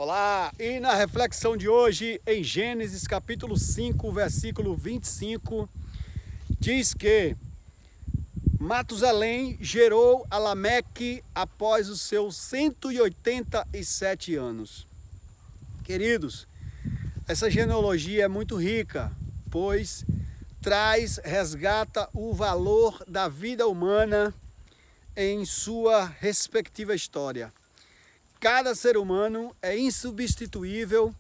Olá, e na reflexão de hoje, em Gênesis capítulo 5, versículo 25, diz que Matusalém gerou a Lameque após os seus 187 anos. Queridos, essa genealogia é muito rica, pois resgata o valor da vida humana em sua respectiva história. Cada ser humano é insubstituível,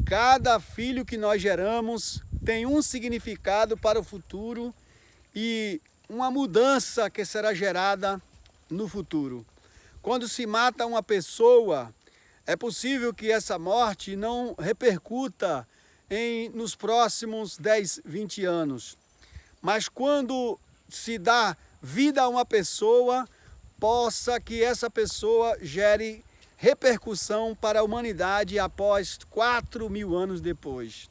cada filho que nós geramos tem um significado para o futuro e uma mudança que será gerada no futuro. Quando se mata uma pessoa, é possível que essa morte não repercuta nos próximos 10, 20 anos. Mas quando se dá vida a uma pessoa, possa que essa pessoa gere repercussão para a humanidade após 4.000 anos depois.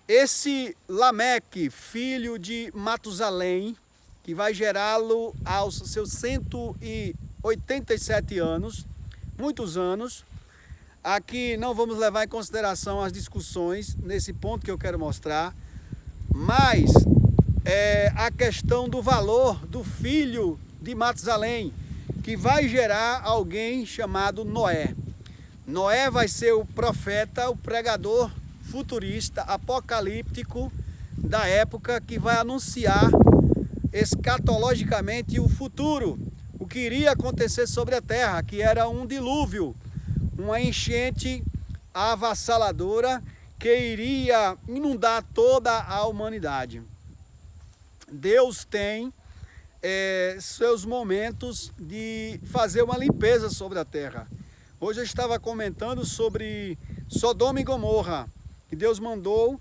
Esse Lameque, filho de Matusalém, que vai gerá-lo aos seus 187 anos, muitos anos. Aqui não vamos levar em consideração as discussões nesse ponto que eu quero mostrar, mas a questão do valor do filho de Matusalém, que vai gerar alguém chamado Noé. Noé vai ser o profeta, o pregador futurista, apocalíptico da época, que vai anunciar escatologicamente o futuro, o que iria acontecer sobre a terra, que era um dilúvio, uma enchente avassaladora que iria inundar toda a humanidade. Deus tem seus momentos de fazer uma limpeza sobre a terra. Hoje eu estava comentando sobre Sodoma e Gomorra, que Deus mandou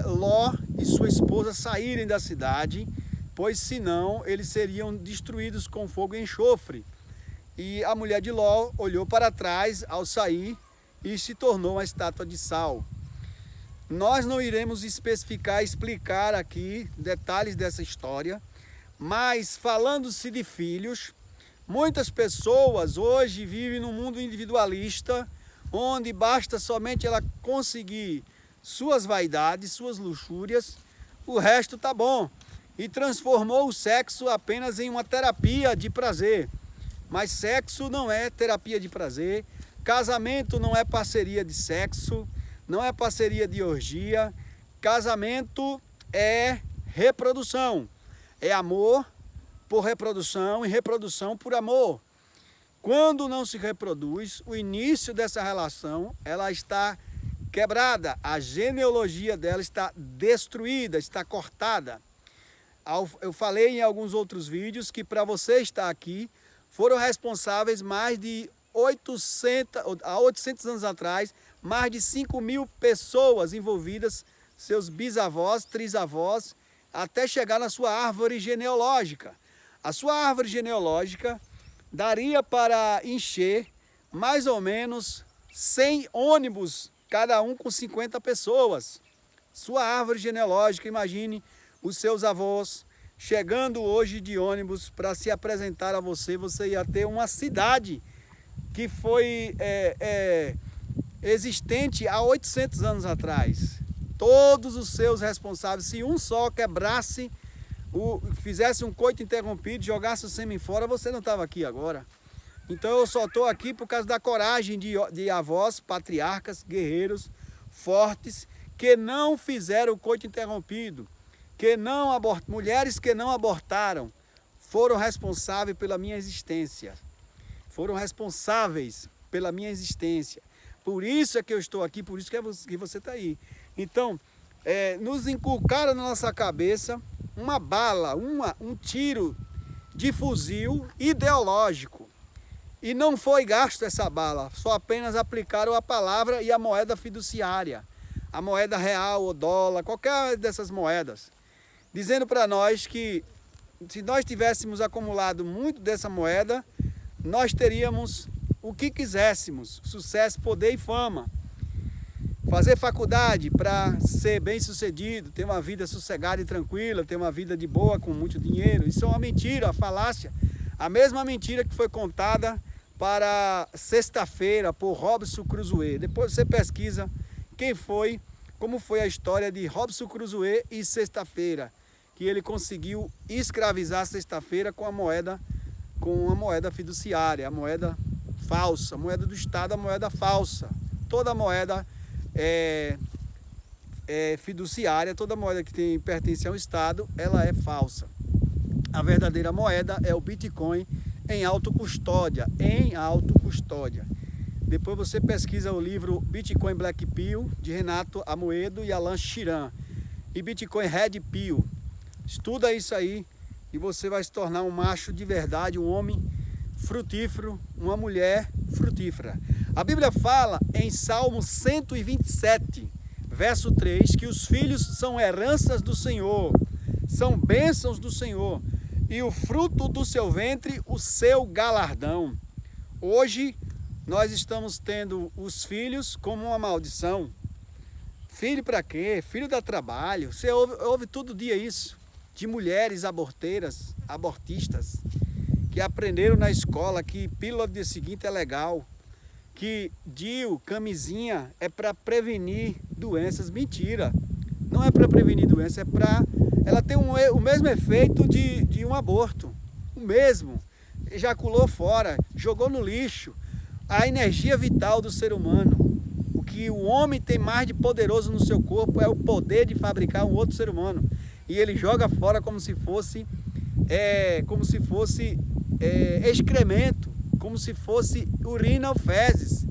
Ló e sua esposa saírem da cidade, pois senão eles seriam destruídos com fogo e enxofre. E a mulher de Ló olhou para trás ao sair e se tornou uma estátua de sal. Nós não iremos explicar aqui detalhes dessa história, mas falando-se de filhos, muitas pessoas hoje vivem num mundo individualista, onde basta somente ela conseguir suas vaidades, suas luxúrias, o resto tá bom. E transformou o sexo apenas em uma terapia de prazer. Mas sexo não é terapia de prazer, casamento não é parceria de sexo, não é parceria de orgia, casamento é reprodução. É amor por reprodução e reprodução por amor. Quando não se reproduz, o início dessa relação, ela está quebrada, a genealogia dela está destruída, está cortada. Eu falei em alguns outros vídeos que para você estar aqui, foram responsáveis mais de 800 anos atrás, mais de 5.000 pessoas envolvidas, seus bisavós, trisavós, até chegar na sua árvore genealógica. A sua árvore genealógica daria para encher mais ou menos 100 ônibus, cada um com 50 pessoas. Sua árvore genealógica, imagine os seus avós chegando hoje de ônibus para se apresentar a você. Você ia ter uma cidade que foi existente há 800 anos atrás. Todos os seus responsáveis, se um só quebrasse, fizesse um coito interrompido, jogasse o sêmen fora, você não estava aqui agora. Então eu só estou aqui por causa da coragem de avós, patriarcas, guerreiros, fortes, que não fizeram o coito interrompido, mulheres que não abortaram, foram responsáveis pela minha existência. Foram responsáveis pela minha existência. Por isso é que eu estou aqui, por isso que você está aí. Então, nos inculcaram na nossa cabeça uma bala, um tiro de fuzil ideológico. E não foi gasto essa bala, só apenas aplicaram a palavra e a moeda fiduciária, a moeda real ou dólar, qualquer dessas moedas, dizendo para nós que se nós tivéssemos acumulado muito dessa moeda, nós teríamos o que quiséssemos, sucesso, poder e fama. Fazer faculdade para ser bem sucedido, ter uma vida sossegada e tranquila, ter uma vida de boa com muito dinheiro. Isso é uma mentira, uma falácia. A mesma mentira que foi contada para Sexta-feira, por Robinson Crusoe. Depois você pesquisa como foi a história de Robinson Crusoe e Sexta-feira, que ele conseguiu escravizar Sexta-feira com a moeda fiduciária, a moeda falsa, a moeda do Estado, a moeda falsa. Toda moeda é fiduciária, toda moeda que pertence ao Estado, ela é falsa. A verdadeira moeda é o Bitcoin em autocustódia, Depois você pesquisa o livro Bitcoin Black Pill, de Renato Amoedo e Alan Chiran, e Bitcoin Red Pill. Estuda isso aí e você vai se tornar um macho de verdade, um homem frutífero, uma mulher frutífera. A Bíblia fala em Salmo 127, verso 3, que os filhos são heranças do Senhor, são bênçãos do Senhor, e o fruto do seu ventre, o seu galardão. Hoje, nós estamos tendo os filhos como uma maldição. Filho para quê? Filho dá trabalho. Você ouve todo dia isso, de mulheres abortistas, que aprenderam na escola que pílula do dia seguinte é legal, que DIU, camisinha, é para prevenir doenças. Mentira, não é para prevenir doença, ela tem o mesmo efeito de um aborto, o mesmo. Ejaculou fora, jogou no lixo a energia vital do ser humano. O que o homem tem mais de poderoso no seu corpo é o poder de fabricar um outro ser humano, e ele joga fora como se fosse excremento, como se fosse urina ou fezes.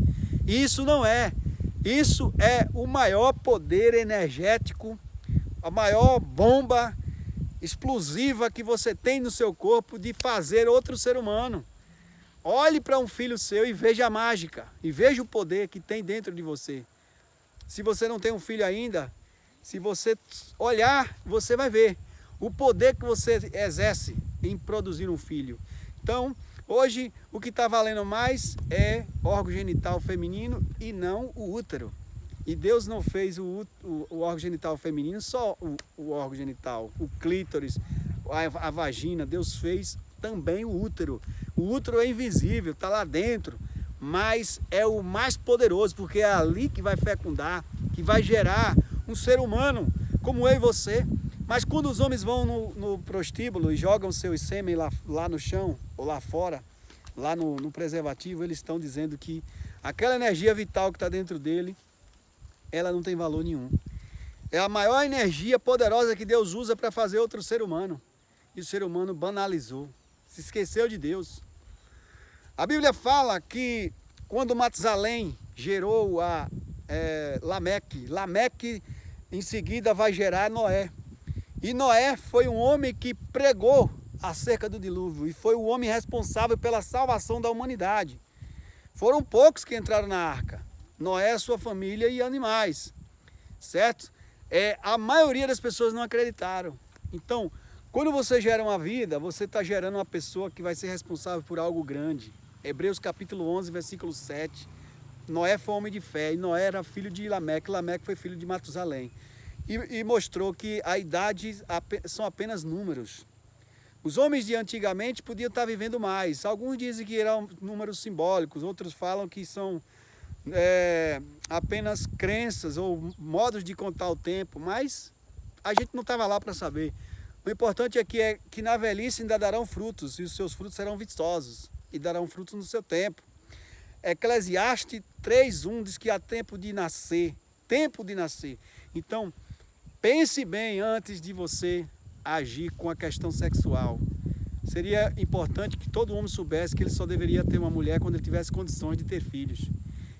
Isso não é. Isso é o maior poder energético, a maior bomba explosiva que você tem no seu corpo de fazer outro ser humano. Olhe para um filho seu e veja a mágica, e veja o poder que tem dentro de você. Se você não tem um filho ainda, se você olhar, você vai ver o poder que você exerce em produzir um filho. Então, hoje, o que está valendo mais é órgão genital feminino e não o útero. E Deus não fez o órgão genital feminino, só o órgão genital, o clítoris, a vagina. Deus fez também o útero. O útero é invisível, está lá dentro, mas é o mais poderoso, porque é ali que vai fecundar, que vai gerar um ser humano como eu e você. Mas quando os homens vão no prostíbulo e jogam seu sêmen lá no chão, ou lá fora, lá no preservativo, eles estão dizendo que aquela energia vital que está dentro dele, ela não tem valor nenhum. É a maior energia poderosa que Deus usa para fazer outro ser humano. E o ser humano banalizou, se esqueceu de Deus. A Bíblia fala que quando Matusalém gerou Lameque em seguida vai gerar Noé. E Noé foi um homem que pregou acerca do dilúvio e foi o homem responsável pela salvação da humanidade. Foram poucos que entraram na arca. Noé, sua família e animais, certo? A maioria das pessoas não acreditaram. Então, quando você gera uma vida, você está gerando uma pessoa que vai ser responsável por algo grande. Hebreus capítulo 11, versículo 7. Noé foi homem de fé e Noé era filho de Lameque. Lameque foi filho de Matusalém. E mostrou que a idade são apenas números. Os homens de antigamente podiam estar vivendo mais. Alguns dizem que eram números simbólicos, outros falam que são apenas crenças ou modos de contar o tempo, mas a gente não estava lá para saber. O importante é que na velhice ainda darão frutos, e os seus frutos serão vistosos, e darão frutos no seu tempo. Eclesiastes 3:1 diz que há tempo de nascer, Então, pense bem antes de você agir com a questão sexual. Seria importante que todo homem soubesse que ele só deveria ter uma mulher quando ele tivesse condições de ter filhos.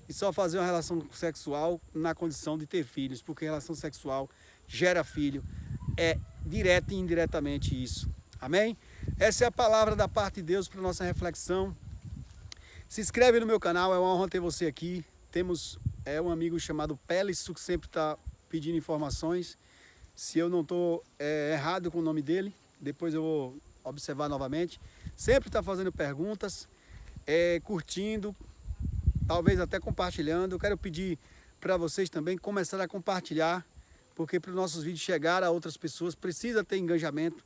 E só fazer uma relação sexual na condição de ter filhos, porque relação sexual gera filho. É direto e indiretamente isso. Amém? Essa é a palavra da parte de Deus para a nossa reflexão. Se inscreve no meu canal, é uma honra ter você aqui. Temos um amigo chamado Pelis, que sempre está pedindo informações. Se eu não estou errado com o nome dele, depois eu vou observar novamente. Sempre está fazendo perguntas, curtindo, talvez até compartilhando. Eu quero pedir para vocês também começar a compartilhar, porque para os nossos vídeos chegar a outras pessoas precisa ter engajamento,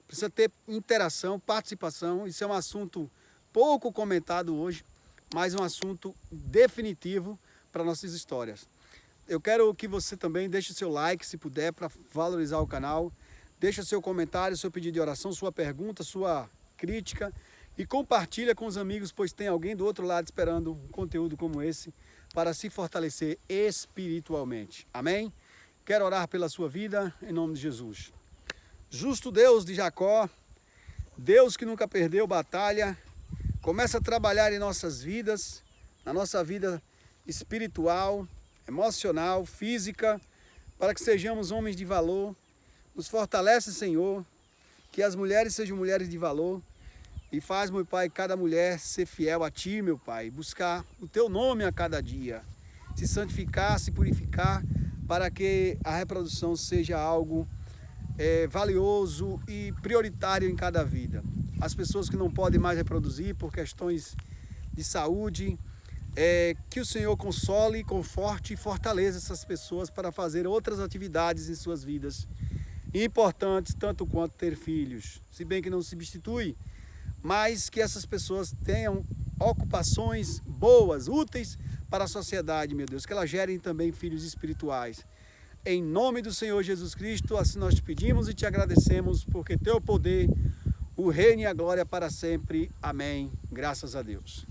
precisa ter interação, participação. Isso é um assunto pouco comentado hoje, mas um assunto definitivo para nossas histórias. Eu quero que você também deixe seu like, se puder, para valorizar o canal. Deixa seu comentário, seu pedido de oração, sua pergunta, sua crítica. E compartilha com os amigos, pois tem alguém do outro lado esperando um conteúdo como esse para se fortalecer espiritualmente. Amém? Quero orar pela sua vida, em nome de Jesus. Justo Deus de Jacó, Deus que nunca perdeu batalha, começa a trabalhar em nossas vidas, na nossa vida espiritual, emocional, física, para que sejamos homens de valor. Nos fortalece, Senhor, que as mulheres sejam mulheres de valor e faz, meu Pai, cada mulher ser fiel a Ti, meu Pai, buscar o Teu nome a cada dia, se santificar, se purificar, para que a reprodução seja algo valioso e prioritário em cada vida. As pessoas que não podem mais reproduzir por questões de saúde, que o Senhor console, conforte e fortaleça essas pessoas para fazer outras atividades em suas vidas, importantes tanto quanto ter filhos, se bem que não substitui, mas que essas pessoas tenham ocupações boas, úteis para a sociedade, meu Deus, que elas gerem também filhos espirituais. Em nome do Senhor Jesus Cristo, assim nós te pedimos e te agradecemos, porque teu poder, o reino e a glória para sempre. Amém. Graças a Deus.